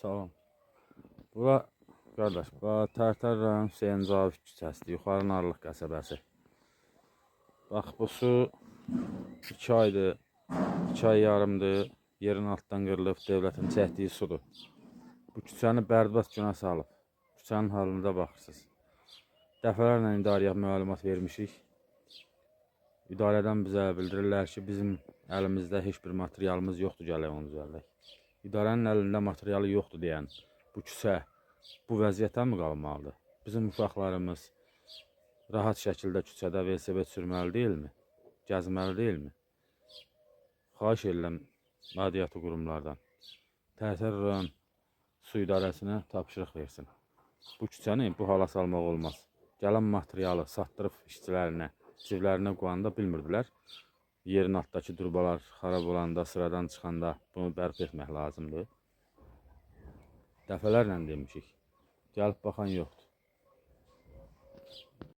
Salam. Bura qardaş, Tərtər rayon Hüseyn Cavid küçəsidir, Yuxarı Narlıq qəsəbəsi. Bax, bu su 2 aydır, 2 ay yarımdır, yerin altdan qırılıb, devlətin çəkdiyi sudur. Bu küçəni bərbad günə salıb, küçənin halında baxırsınız. Dəfələrlə idarəyə məlumat vermişik. İdarədən bizə bildirirlər ki, bizim əlimizdə heç bir materialımız yoxdur, gələk onu düzəldək. İdarənin əlində materialı yoxdur deyən bu küçə bu vəziyyətə mi qalmalıdır? Bizim uşaqlarımız rahat şəkildə küçədə velosiped sürməli deyilmi? Gəzməli deyilmi? Xahiş edirəm aidiyyatı qurumlardan. Tərtər rayon su idarəsinə tapşırıq versin. Bu küçəni bu hala salmaq olmaz. Gələn materialı satdırıb işçilərinə, civlərinə qoyanda bilmirdilər. Yerin altdakı durbalar xarab olanda, sıradan çıxanda bunu bərpa etmək lazımdır. Dəfələrlə demişik. Gəlib baxan yoxdur.